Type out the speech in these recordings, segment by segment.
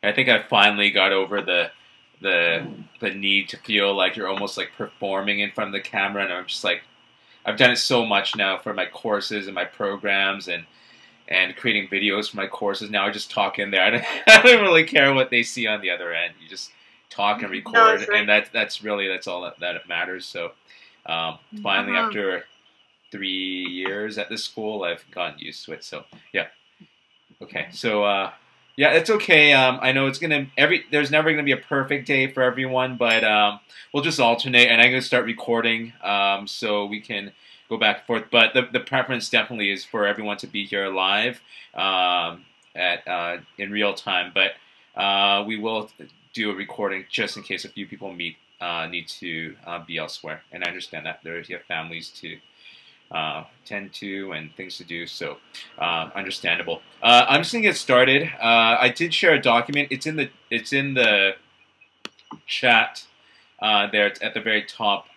I think I finally got over the the need to feel like you're almost like performing in front of the camera, and I'm just like I've done it so much now for my courses and my programs and creating videos for my courses. Now I just talk in there. I don't really care what they see on the other end. You just talk and No, record, that's right. and that's all that matters. So finally, Uh-huh. after 3 years at this school, I've gotten used to it. So yeah, okay. So yeah, it's okay. I know it's gonna there's never gonna be a perfect day for everyone, but we'll just alternate, and I'm gonna start recording so we can go back and forth. But the preference definitely is for everyone to be here live at in real time. But we will do a recording just in case a few people need to be elsewhere, and I understand that there you have families to tend to and things to do. So understandable. I'm just gonna get started. I did share a document. It's in the chat there at the very top.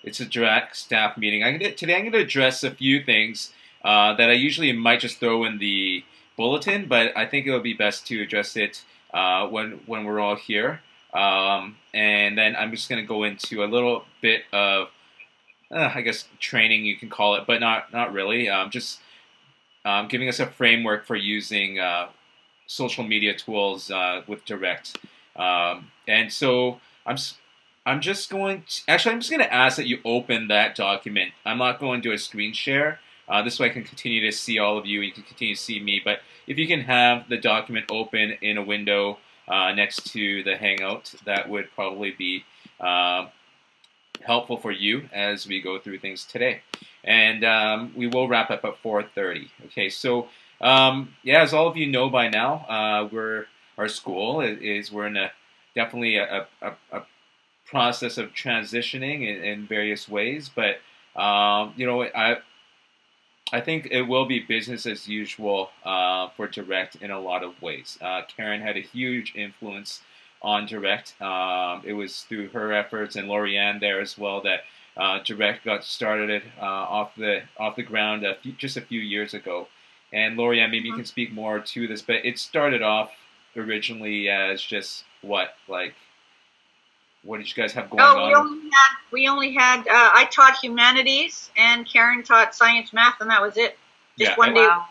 It's a direct staff meeting. Today I'm going to address a few things that I usually might just throw in the bulletin, but I think it would be best to address it when we're all here. And then I'm just going to go into a little bit of I guess training you can call it, but not really. Just giving us a framework for using social media tools with Direct. And so I'm just going to, actually I'm just going to ask that you open that document. I'm not going to do a screen share. This way I can continue to see all of you. You can continue to see me. But if you can have the document open in a window next to the Hangout, that would probably be helpful for you as we go through things today. And we will wrap up at 4:30. Okay, so yeah, as all of you know by now, our school is we're in a definitely a process of transitioning in various ways, but you know, I think it will be business as usual for Direct in a lot of ways. Karen had a huge influence on Direct. It was through her efforts and Lorianne there as well that Direct got started off the ground just a few years ago. And Lorianne, maybe you Mhm. can speak more to this, but it started off originally as just what did you guys have going Oh, on? we only had I taught humanities and Karen taught science, math, and that was it. Yeah, Just one day. Wow.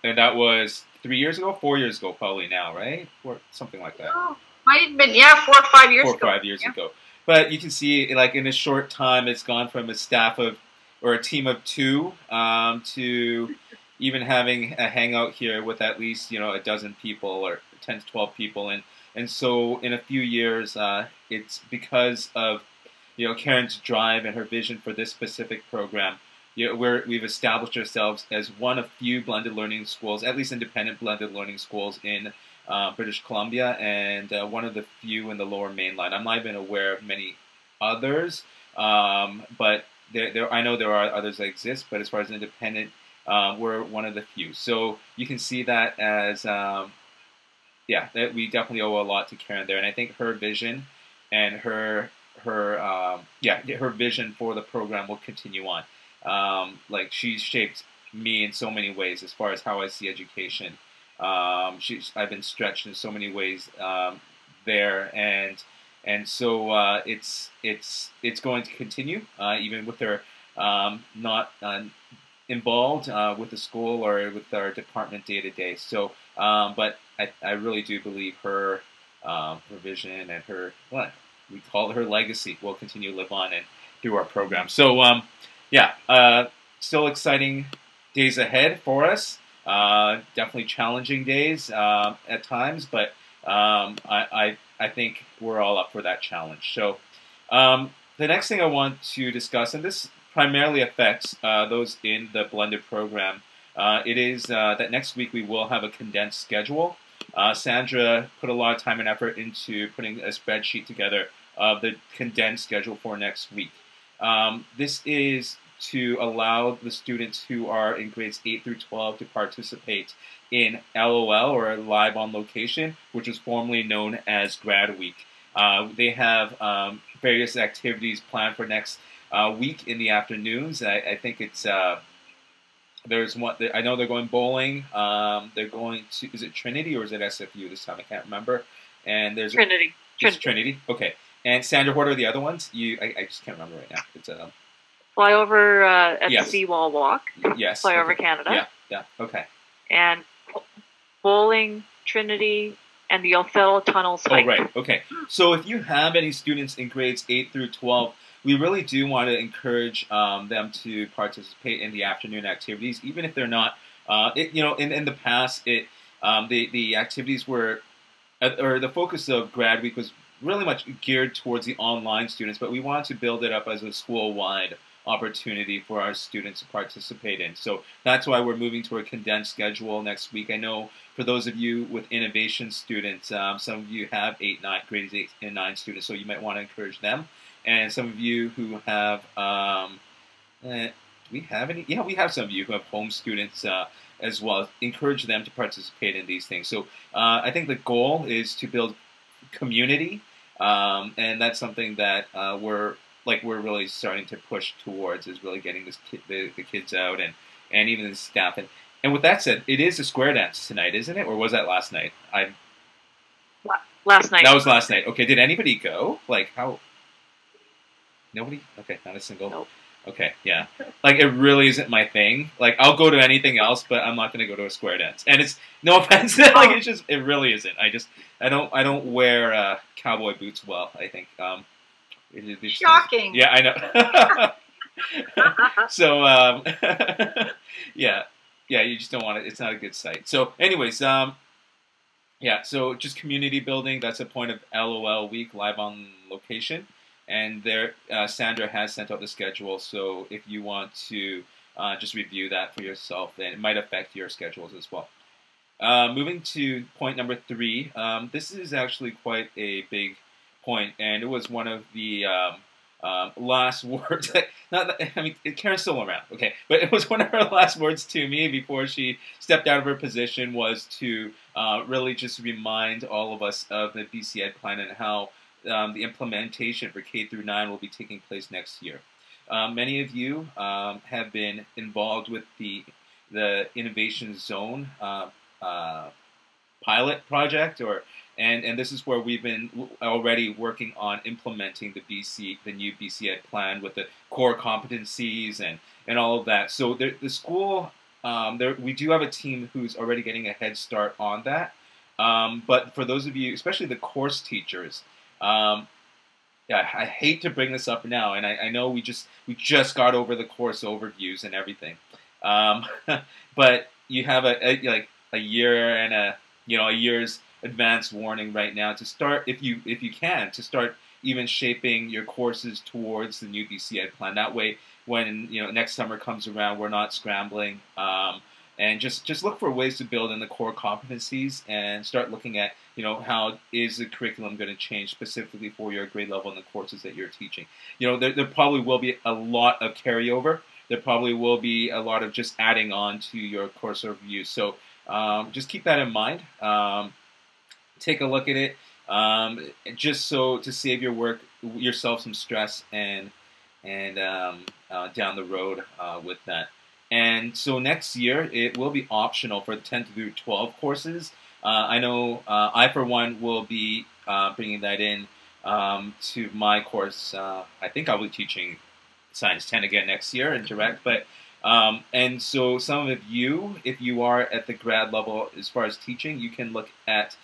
and that was 3 years ago, 4 years ago, probably now, right? Or something like that. Oh, might have been, yeah, 4 or 5 years 4 or 5 years ago. ago. But you can see, like in a short time, it's gone from a staff of or a team of two to even having a hangout here with at least a dozen people or 10 to 12 people, and so in a few years, it's because of Karen's drive and her vision for this specific program. We've established ourselves as one of few blended learning schools, at least independent blended learning schools in British Columbia, and one of the few in the Lower Mainland. I'm not even aware of many others, but I know there are others that exist. But as far as independent, we're one of the few. So you can see that as yeah, that we definitely owe a lot to Karen there, and I think her vision and her vision for the program will continue on. Like she's shaped me in so many ways as far as how I see education. I've been stretched in so many ways there, and so it's going to continue even with her not involved with the school or with our department day to day. So, but I really do believe her vision and her what we call her legacy will continue to live on and through our program. So, yeah, still exciting days ahead for us. Definitely challenging days at times, but I think we're all up for that challenge. So the next thing I want to discuss, and this primarily affects those in the blended program, it is that next week we will have a condensed schedule. Sandra put a lot of time and effort into putting a spreadsheet together of the condensed schedule for next week. This is to allow the students who are in grades 8 through 12 to participate in LOL, or Live on Location, which was formerly known as Grad Week. They have various activities planned for next week in the afternoons. I think it's There's one. I know they're going bowling. They're going to. Is it Trinity or is it SFU this time? I can't remember. And there's Trinity. It's Trinity. Okay. And Sandra, what are the other ones? I just can't remember right now. It's Flyover at yes. the Seawall Walk. Yes. Flyover okay. Canada. Yeah. Yeah. Okay. And bowling, Trinity, and the Othello Tunnels hike. Oh, right. Okay. So if you have any students in grades 8 through 12, we really do want to encourage them to participate in the afternoon activities, even if they're not. In the past, the activities were, or the focus of Grad Week was really much geared towards the online students, but we wanted to build it up as a school-wide opportunity for our students to participate in. So that's why we're moving to a condensed schedule next week. I know for those of you with innovation students, some of you have grades 8 and 9 students, so you might want to encourage them. And some of you who have, do we have any? Yeah, we have some of you who have home students as well. Encourage them to participate in these things. So I think the goal is to build community, and that's something that we're really starting to push towards, is really getting the kids out and even the staff. And with that said, it is a square dance tonight, isn't it? Or was that last night? Last night. That was last night. Okay, did anybody go? Like, how? Nobody? Okay, not a single. Nope. Okay, yeah. Like, it really isn't my thing. Like, I'll go to anything else, but I'm not going to go to a square dance. And it's no offense. Like, it really isn't. I don't wear cowboy boots well. I think. Shocking. Yeah, I know. So, yeah, you just don't want it. It's not a good sight. So, anyways, yeah. So, just community building. That's a point of LOL Week, live on location. And there, Sandra has sent out the schedule, so if you want to just review that for yourself, then it might affect your schedules as well. Moving to point number 3, this is actually quite a big point, and it was one of the last words. Karen's still around, okay, but it was one of her last words to me before she stepped out of her position, was to really just remind all of us of the BC Ed plan and how the implementation for K through 9 will be taking place next year. Many of you have been involved with the Innovation Zone pilot project, and this is where we've been already working on implementing the new BC Ed plan with the core competencies and all of that. So the school, we do have a team who's already getting a head start on that. But for those of you, especially the course teachers, yeah, I hate to bring this up now, and I know we just got over the course overviews and everything, but you have a year and a year's advance warning right now to start, if you can, to start even shaping your courses towards the new BC Ed plan. That way, when next summer comes around, we're not scrambling. And just look for ways to build in the core competencies and start looking at, how is the curriculum going to change specifically for your grade level and the courses that you're teaching. There probably will be a lot of carryover. There probably will be a lot of just adding on to your course overview. So just keep that in mind. Take a look at it, just so to save yourself some stress and down the road with that. And so next year, it will be optional for the 10 through 12 courses. I know I, for one, will be bringing that in to my course. I think I'll be teaching Science 10 again next year in direct. But and so some of you, if you are at the grad level as far as teaching, you can look at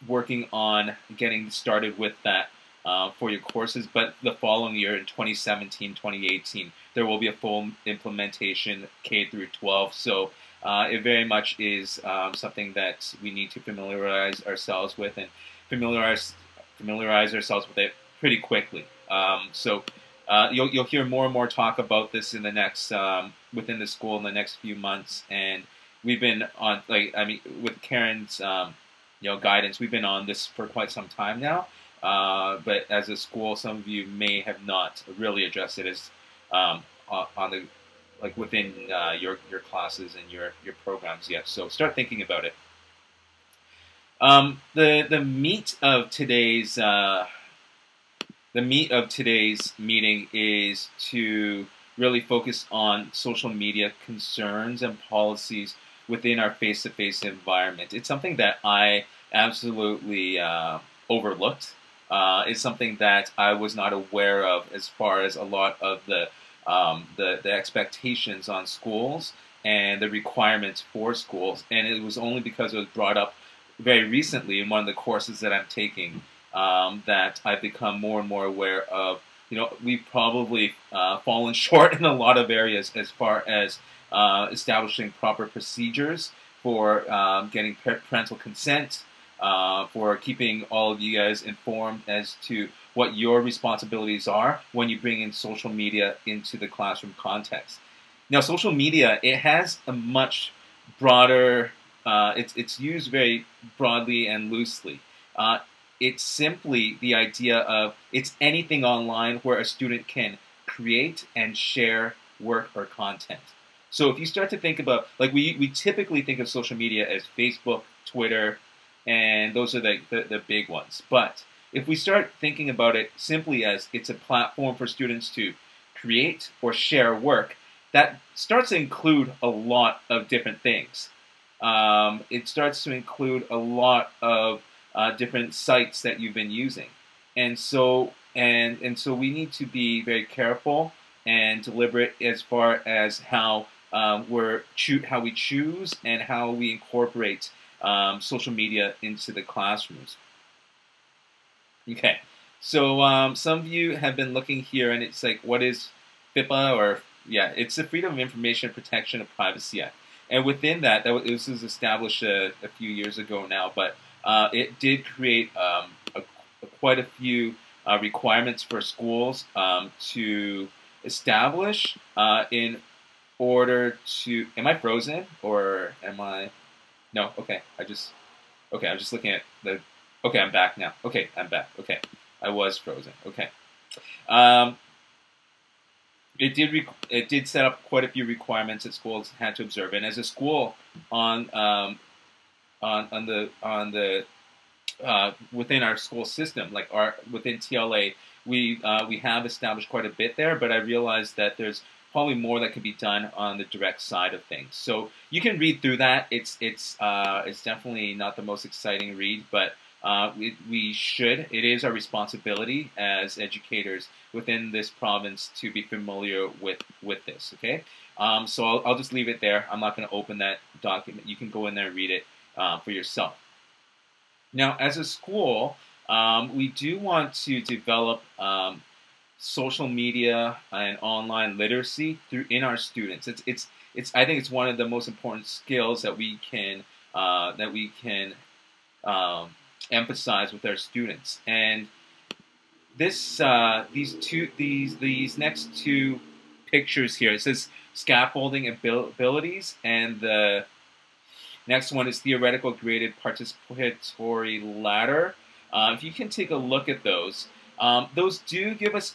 working on getting started with that for your courses. But the following year, in 2017, 2018, there will be a full implementation K through 12. So it very much is something that we need to familiarize ourselves with and familiarize ourselves with it pretty quickly. So you'll hear more and more talk about this in the next within the school in the next few months. And we've been on, with Karen's guidance, we've been on this for quite some time now. But as a school, some of you may have not really addressed it as on the within your classes and your programs yet. So start thinking about it. The meat of today's meeting is to really focus on social media concerns and policies within our face-to-face environment. It's something that I absolutely overlooked. It's something that I was not aware of as far as a lot of the expectations on schools and the requirements for schools. And it was only because it was brought up very recently in one of the courses that I'm taking that I've become more and more aware of. We've probably fallen short in a lot of areas as far as establishing proper procedures for getting parental consent, for keeping all of you guys informed as to what your responsibilities are when you bring in social media into the classroom context. Now, social media, it has a much broader, it's used very broadly and loosely. It's simply the idea of it's anything online where a student can create and share work or content. So if you start to think about, like we typically think of social media as Facebook, Twitter, and those are the big ones. But if we start thinking about it simply as it's a platform for students to create or share work, that starts to include a lot of different things. It starts to include a lot of different sites that you've been using, and so we need to be very careful and deliberate as far as how we choose and how we incorporate social media into the classrooms. Okay, so some of you have been looking here, and it's like, what is FIPPA? Or yeah, it's the Freedom of Information Protection and Privacy Act, and within that, this was established a few years ago now, but it did create quite a few requirements for schools to establish in order to. Am I frozen or am I? No. Okay. I'm just looking at the. Okay, I'm back now. Okay, I'm back. Okay, I was frozen. Okay. It did set up quite a few requirements that schools had to observe, and as a school within our school system, like within TLA, we have established quite a bit there. But I realized that there's probably more that could be done on the direct side of things. So you can read through that. It's definitely not the most exciting read, but we should. It is our responsibility as educators within this province to be familiar with this. Okay, so I'll just leave it there. I'm not going to open that document. You can go in there and read it for yourself. Now, as a school, we do want to develop social media and online literacy in our students. I think it's one of the most important skills that we can emphasize with our students. And these next two pictures here, it says scaffolding abilities, and the next one is theoretical graded participatory ladder. If you can take a look at those do give us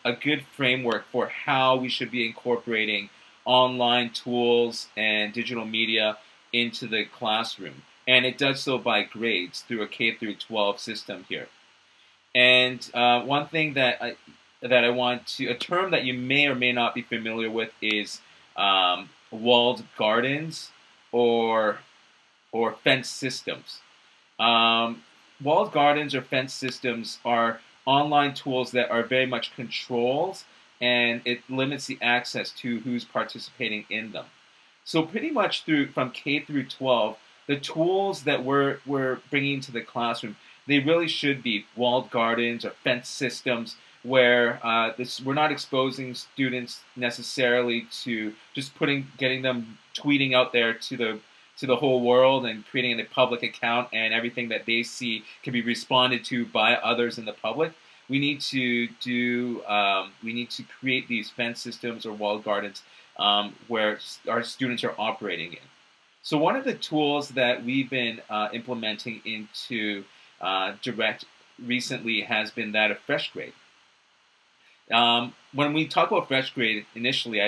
a good framework for how we should be incorporating online tools and digital media into the classroom. And it does so by grades through a K through 12 system here. And one thing that I want to, a term that you may or may not be familiar with is walled gardens or fence systems. Walled gardens or fence systems are online tools that are very much controlled, and it limits the access to who's participating in them. So pretty much from K through 12, the tools that we're bringing to the classroom, they really should be walled gardens or fence systems where we're not exposing students necessarily to just getting them tweeting out there to the whole world and creating a public account, and everything that they see can be responded to by others in the public. We need to create these fence systems or walled gardens where our students are operating in. So one of the tools that we've been implementing into Direct recently has been that of FreshGrade. When we talk about FreshGrade initially,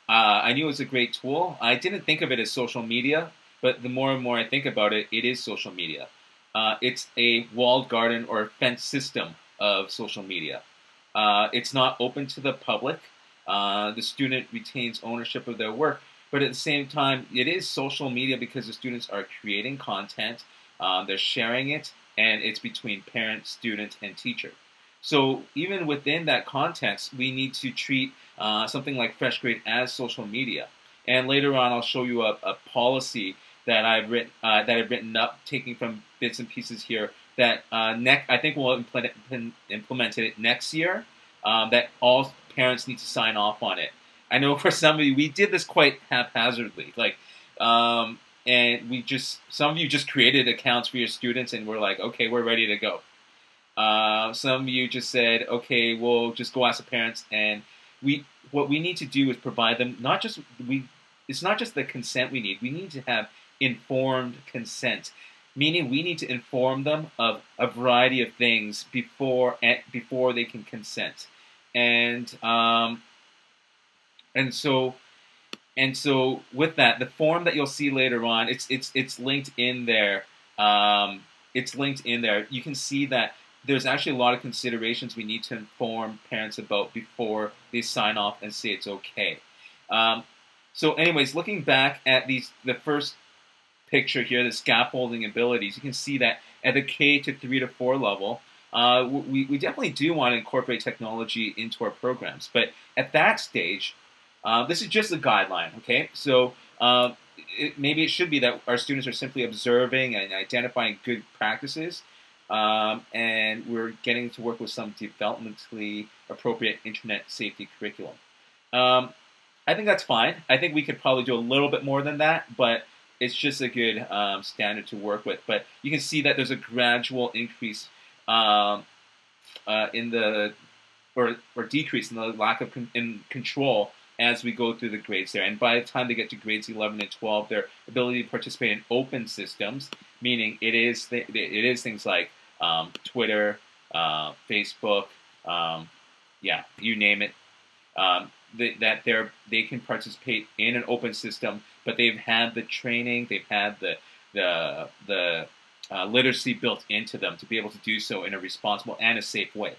I knew it was a great tool. I didn't think of it as social media, but the more and more I think about it, it is social media. It's a walled garden or fence system of social media. It's not open to the public. The student retains ownership of their work, but at the same time, it is social media because the students are creating content, they're sharing it, and it's between parent, student, and teacher. So even within that context, we need to treat something like FreshGrade as social media. And later on, I'll show you a policy that I've written up, taking from bits and pieces here. That I think we'll implement it next year. That all parents need to sign off on it. I know for some of you, we did this quite haphazardly. And some of you just created accounts for your students, and we're like, okay, we're ready to go. Some of you just said, okay, we'll just go ask the parents, and what we need to do is provide them it's not just the consent we need. We need to have informed consent, meaning we need to inform them of a variety of things before they can consent, and so with that, the form that you'll see later on, it's linked in there. It's linked in there. You can see that there's actually a lot of considerations we need to inform parents about before they sign off and say it's okay. So anyways, looking back at the first picture here, the scaffolding abilities, you can see that at the K to 3 to 4 level, we definitely do want to incorporate technology into our programs. But at that stage, this is just a guideline, okay? So maybe it should be that our students are simply observing and identifying good practices, and we're getting to work with some developmentally appropriate internet safety curriculum. I think that's fine. I think we could probably do a little bit more than that, but it's just a good standard to work with. But you can see that there's a gradual increase in the or decrease in the lack of control as we go through the grades there. And by the time they get to grades 11 and 12, their ability to participate in open systems, meaning it is things like Twitter, Facebook, yeah, you name it, that they can participate in an open system, but they've had the training, they've had the literacy built into them to be able to do so in a responsible and a safe way.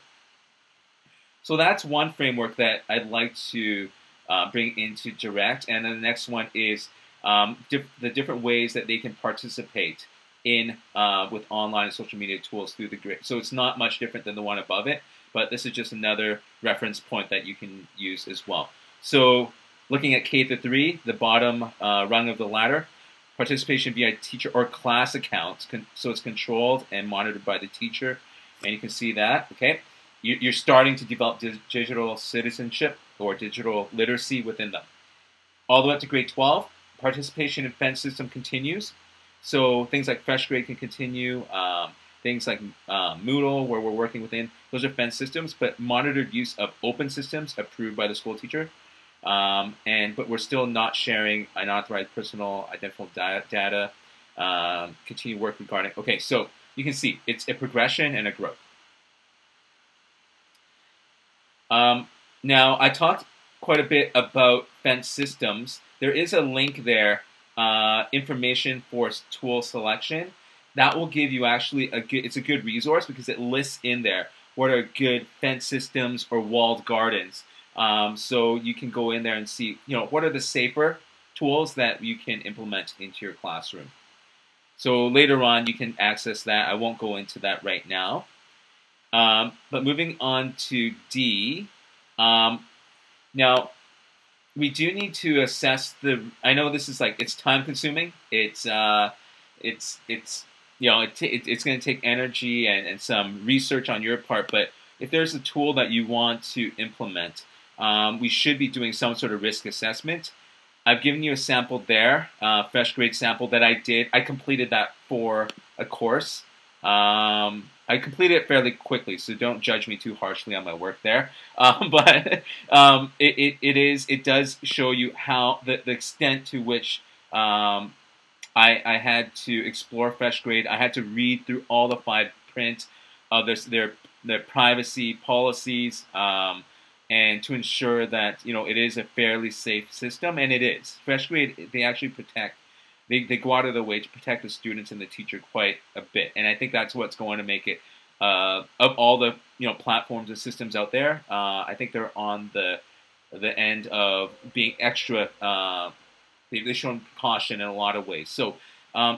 So that's one framework that I'd like to bring into Direct, and then the next one is the different ways that they can participate in with online and social media tools through the grid. So it's not much different than the one above it, but this is just another reference point that you can use as well. So looking at K-3, the bottom rung of the ladder, participation via teacher or class accounts, so it's controlled and monitored by the teacher, and you can see that, okay? You're starting to develop digital citizenship or digital literacy within them. All the way up to grade 12, participation in FENS system continues. So things like FreshGrade can continue, things like Moodle, where we're working within, those are FENS systems, but monitored use of open systems approved by the school teacher. But we're still not sharing unauthorized personal identifiable data. Continue work regarding, okay, so you can see it's a progression and a growth. Now, I talked quite a bit about FENS systems. There is a link there, information for tool selection. That will give you actually it's a good resource because it lists in there what are good FENS systems or walled gardens. So you can go in there and see, what are the safer tools that you can implement into your classroom. So later on, you can access that. I won't go into that right now. But moving on to D, now we do need to assess I know this is it's time consuming. It's going to take energy and some research on your part. But if there's a tool that you want to implement, we should be doing some sort of risk assessment. I've given you a sample there, FreshGrade sample that I did. I completed that for a course. I completed it fairly quickly, so don't judge me too harshly on my work there. But it does show you how the extent to which I had to explore FreshGrade. I had to read through all the fine print of their privacy policies, and to ensure that it is a fairly safe system, and it is. FreshGrade, they actually protect. They go out of their way to protect the students and the teacher quite a bit, and I think that's what's going to make it of all the platforms and systems out there. I think they're on the the end of being extra. They've shown caution in a lot of ways. So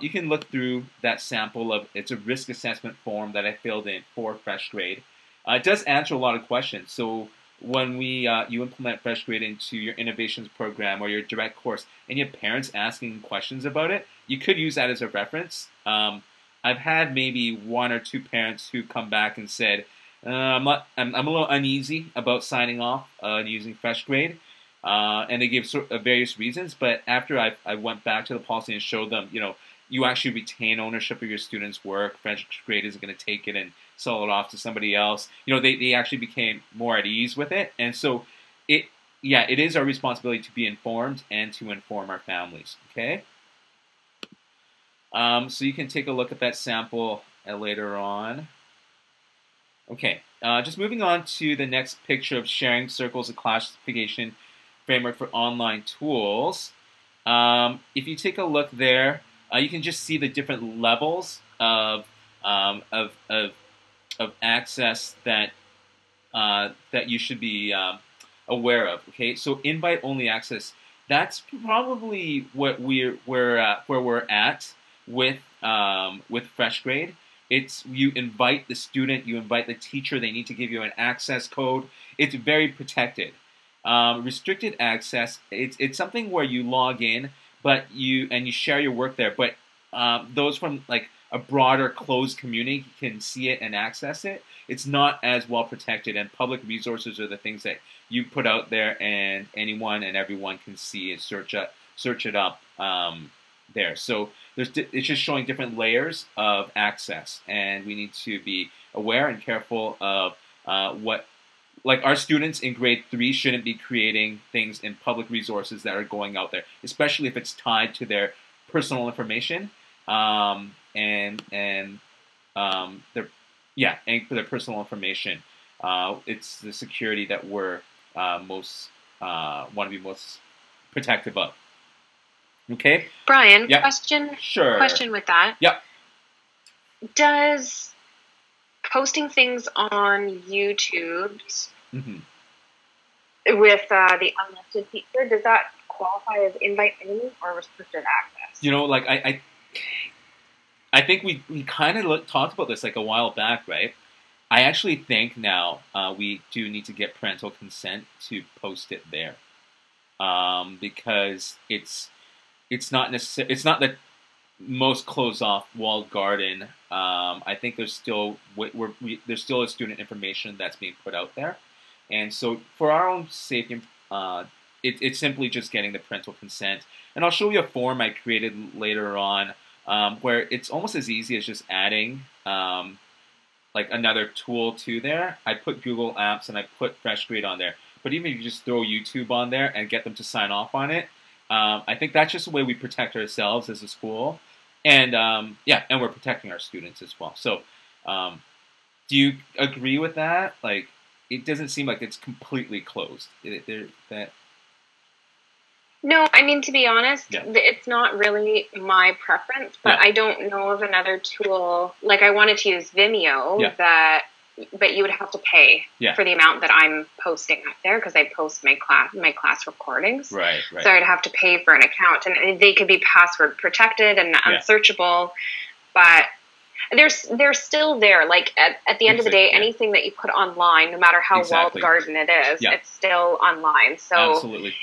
you can look through that sample of, it's a risk assessment form that I filled in for Fresh Grade. It does answer a lot of questions. So when you implement Fresh Grade into your innovations program or your direct course, and you have parents asking questions about it, you could use that as a reference. I've had maybe 1 or 2 parents who come back and said, I'm a little uneasy about signing off using Fresh Grade. And they gave various reasons, but after I went back to the policy and showed them, you actually retain ownership of your students' work. Fresh Grade isn't going to take it and sell it off to somebody else. They actually became more at ease with it. And so it is our responsibility to be informed and to inform our families, okay? So you can take a look at that sample later on. Okay, just moving on to the next picture of sharing circles, a classification framework for online tools. If you take a look there, you can just see the different levels of access that you should be aware of. Okay, so invite-only access. That's probably what where we're at with Fresh Grade. It's you invite the student, you invite the teacher. They need to give you an access code. It's very protected. Restricted access, it's something where you log in, but you share your work there. But those from like a broader closed community can see it and access it. It's not as well protected, and public resources are the things that you put out there, and anyone and everyone can see and search it up there. So it's just showing different layers of access, and we need to be aware and careful of what. Like our students in grade 3 shouldn't be creating things in public resources that are going out there, especially if it's tied to their personal information and for their personal information. It's the security that we're want to be most protective of. Okay, Brian. Yep. Question. Sure. Question with that. Yep. Does posting things on YouTube with the unlisted feature, does that qualify as invite-only or restricted access? I think we kind of talked about this like a while back, right? I actually think now we do need to get parental consent to post it there, because it's not the most closed off walled garden. I think there's still a student information that's being put out there, and so for our own safety, it's simply just getting the parental consent. And I'll show you a form I created later on where it's almost as easy as just adding like another tool to there. I put Google Apps and I put Fresh Grade on there, but even if you just throw YouTube on there and get them to sign off on it, I think that's just the way we protect ourselves as a school, and and we're protecting our students as well. So, do you agree with that? Like, it doesn't seem like it's completely closed. No, I mean, to be honest, it's not really my preference, but I don't know of another tool. Like, I wanted to use Vimeo, but you would have to pay for the amount that I'm posting up there, because I post my class recordings. Right. So I'd have to pay for an account, and they could be password protected and unsearchable, but they're still there. Like at the end of the day, anything that you put online, no matter how walled garden it is, it's still online. So absolutely.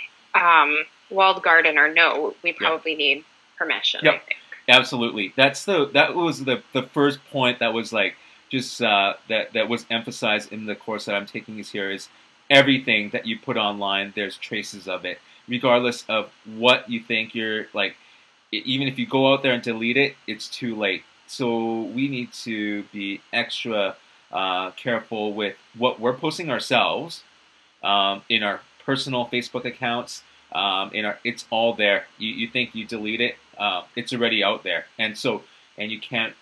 Walled garden or no, we probably need permission. Yep. I think. Absolutely. That was the first point that was like just that was emphasized in the course that I'm taking is everything that you put online, there's traces of it, regardless of what you think you're like. Even if you go out there and delete it, it's too late. So we need to be extra careful with what we're posting ourselves in our personal Facebook accounts. It's all there. You think you delete it, it's already out there, and you can't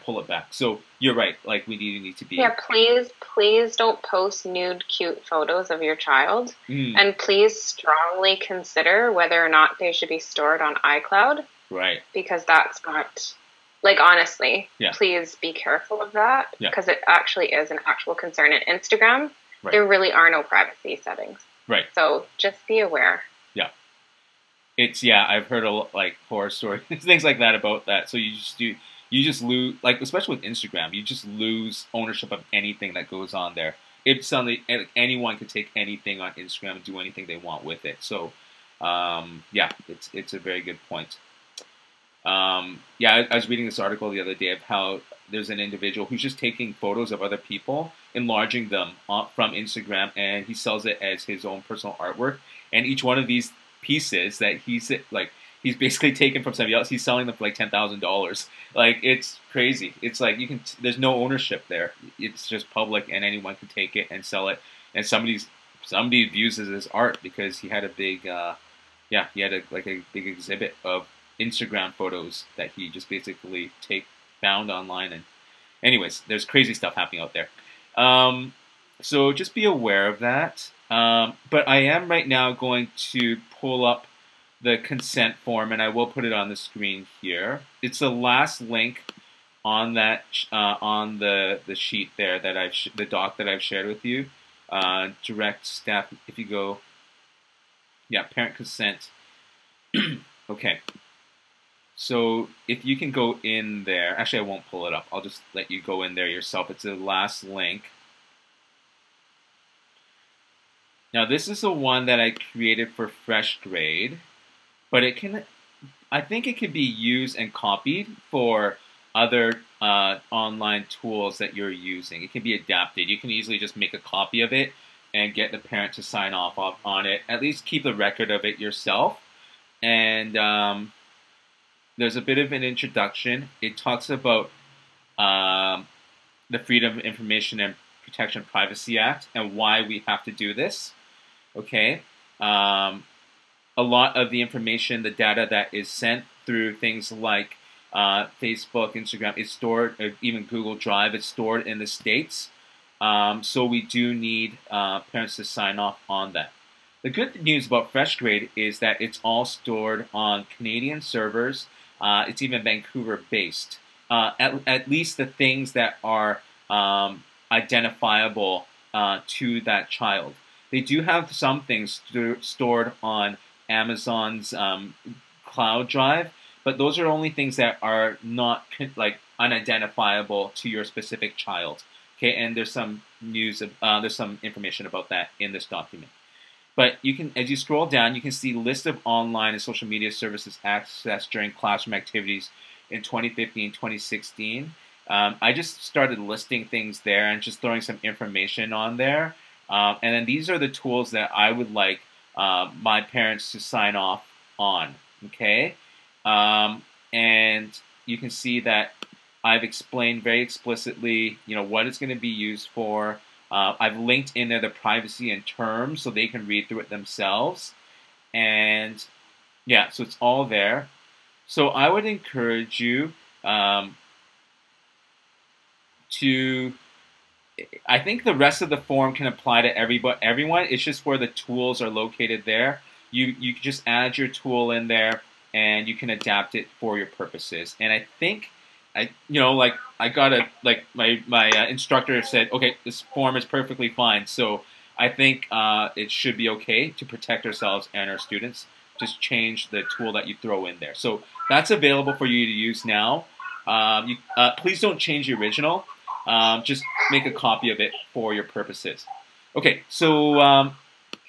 pull it back. So you're right. Like we need to be. Yeah, please don't post nude, cute photos of your child, and please strongly consider whether or not they should be stored on iCloud. Right. Because that's not. Like, honestly, please be careful of that, because it actually is an actual concern. In Instagram, there really are no privacy settings. Right. So just be aware. Yeah. I've heard like horror stories, things like that about that. So you just lose, like, especially with Instagram, you just lose ownership of anything that goes on there. It's suddenly anyone can take anything on Instagram and do anything they want with it. So, it's a very good point. I was reading this article the other day of how there's an individual who's just taking photos of other people, enlarging them from Instagram, and he sells it as his own personal artwork. And each one of these pieces that he's basically taken from somebody else, he's selling them for like $10,000. Like, it's crazy. It's like there's no ownership there. It's just public, and anyone can take it and sell it. And somebody views it as art because he had a big, he had a big exhibit of Instagram photos that he just basically found online. And anyways, there's crazy stuff happening out there. So just be aware of that. But I am right now going to pull up the consent form, and I will put it on the screen here. It's the last link on that on the sheet there that the doc that I've shared with you. Direct staff. If you go, parent consent. Okay. So if you can go in there, actually I won't pull it up. I'll just let you go in there yourself. It's the last link. Now this is the one that I created for FreshGrade, but I think it can be used and copied for other online tools that you're using. It can be adapted. You can easily just make a copy of it and get the parent to sign off on it. At least keep the record of it yourself. And there's a bit of an introduction. It talks about the Freedom of Information and Protection Privacy Act and why we have to do this. Okay. A lot of the information, the data that is sent through things like Facebook, Instagram, is stored, or even Google Drive, it's stored in the States. So we do need parents to sign off on that. The good news about FreshGrade is that it's all stored on Canadian servers. It's even Vancouver-based. At least the things that are identifiable to that child. They do have some things stored on Amazon's cloud drive, but those are only things that are not unidentifiable to your specific child. Okay, and there's some there's some information about that in this document. But you can, as you scroll down, you can see list of online and social media services accessed during classroom activities in 2015, 2016. I just started listing things there and just throwing some information on there. And then these are the tools that I would like my parents to sign off on. Okay, and you can see that I've explained very explicitly, what it's going to be used for. I've linked in there the privacy and terms so they can read through it themselves. And so it's all there. So I would encourage you to, I think the rest of the form can apply to everyone. It's just where the tools are located there. You just add your tool in there and you can adapt it for your purposes. And I think my instructor said, okay, this form is perfectly fine. So I think it should be okay to protect ourselves and our students. Just change the tool that you throw in there. So that's available for you to use now. Please don't change the original. Just make a copy of it for your purposes. Okay, so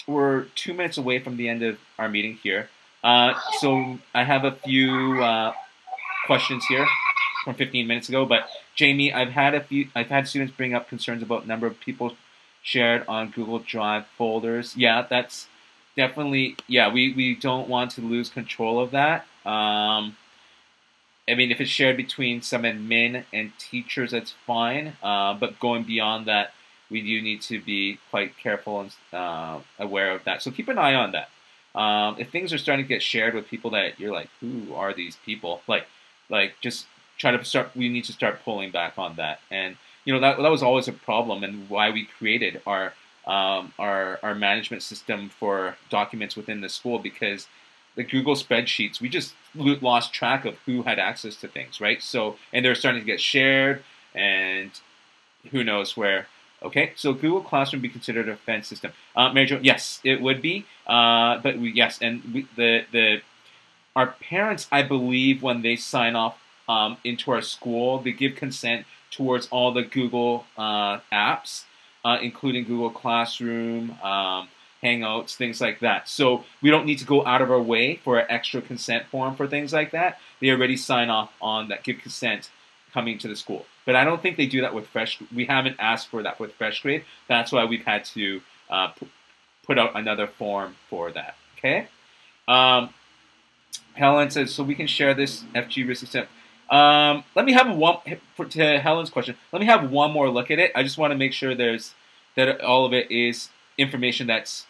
we're 2 minutes away from the end of our meeting here. So I have a few questions here from 15 minutes ago, but Jamie, I've had students bring up concerns about number of people shared on Google Drive folders. Yeah, that's definitely, we don't want to lose control of that. I mean, if it's shared between some admin and teachers, that's fine. But going beyond that, we do need to be quite careful and aware of that. So keep an eye on that. If things are starting to get shared with people that you're like, who are these people? Just try to start. We need to start pulling back on that. And that was always a problem, and why we created our management system for documents within the school, because the Google spreadsheets, we just lost track of who had access to things, right? So, and they're starting to get shared, and who knows where Okay, so Google Classroom be considered a fence system. Mary Jo, yes, it would be. Yes, and our parents, I believe, when they sign off into our school, they give consent towards all the Google apps, including Google Classroom, Hangouts, things like that. So we don't need to go out of our way for an extra consent form for things like that. They already sign off on that, give consent coming to the school. But I don't think they do that with fresh. We haven't asked for that with fresh grade. That's why we've had to put out another form for that. Okay. Helen says, so we can share this FG risk assessment. Let me have to Helen's question. Let me have one more look at it. I just want to make sure that all of it is information that's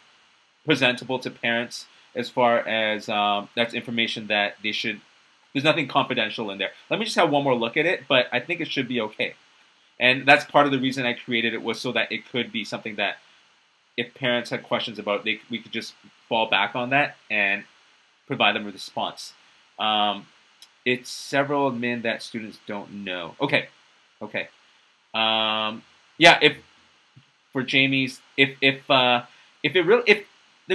presentable to parents, as far as that's information that they should. There's nothing confidential in there. Let me just have one more look at it, but I think it should be okay. And that's part of the reason I created it, was so that it could be something that if parents had questions about, we could just fall back on that and provide them with a response. It's several admin that students don't know. Okay. Yeah, if for Jamie's, if there's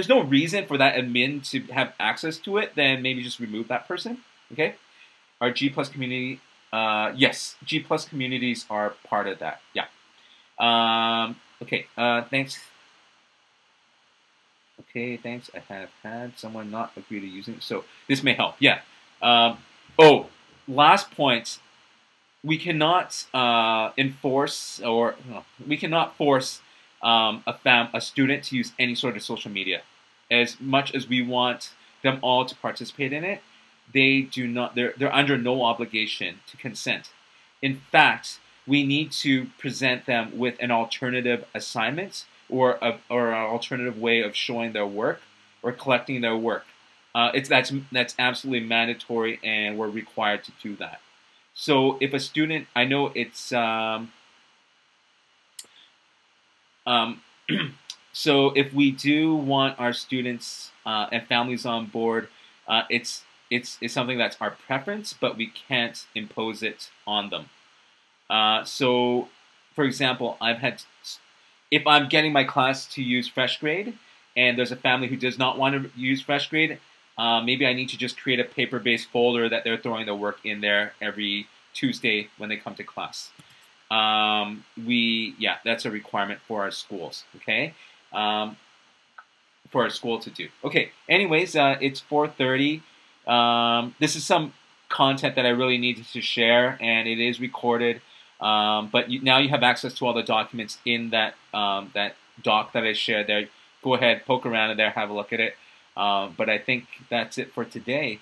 no reason for that admin to have access to it, then maybe just remove that person. Okay. Our G Plus community, yes, G Plus communities are part of that. Yeah. Okay. Thanks. Okay, thanks. I have had someone not agree to using it, so this may help. Yeah. Last point. We cannot enforce, or we cannot force a student to use any sort of social media. As much as we want them all to participate in it, they do not. They're under no obligation to consent. In fact, we need to present them with an alternative assignment, or an alternative way of showing their work or collecting their work. That's absolutely mandatory, and we're required to do that. So if a student, I know it's so if we do want our students and families on board, it's something that's our preference, but we can't impose it on them. So, for example, if I'm getting my class to use Fresh Grade, and there's a family who does not want to use Fresh Grade, maybe I need to just create a paper-based folder that they're throwing their work in there every Tuesday when they come to class. That's a requirement for our schools. Okay, for our school to do. Okay. Anyways, it's 4:30. This is some content that I really needed to share, and it is recorded. But now you have access to all the documents in that that doc that I shared there. Go ahead, poke around in there, have a look at it. But I think that's it for today.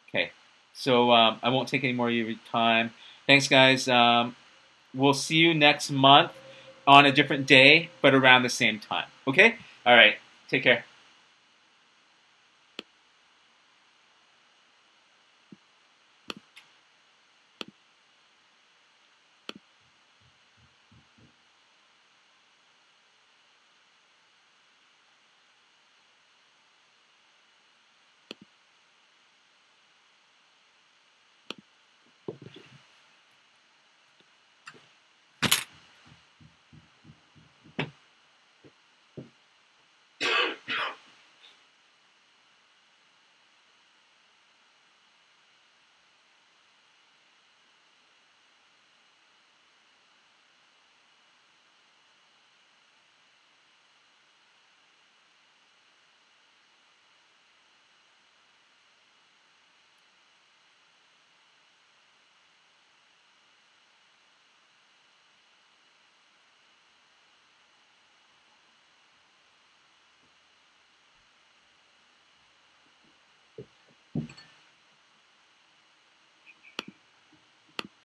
Okay, so I won't take any more of your time. Thanks, guys. We'll see you next month on a different day, but around the same time. Okay? All right. Take care.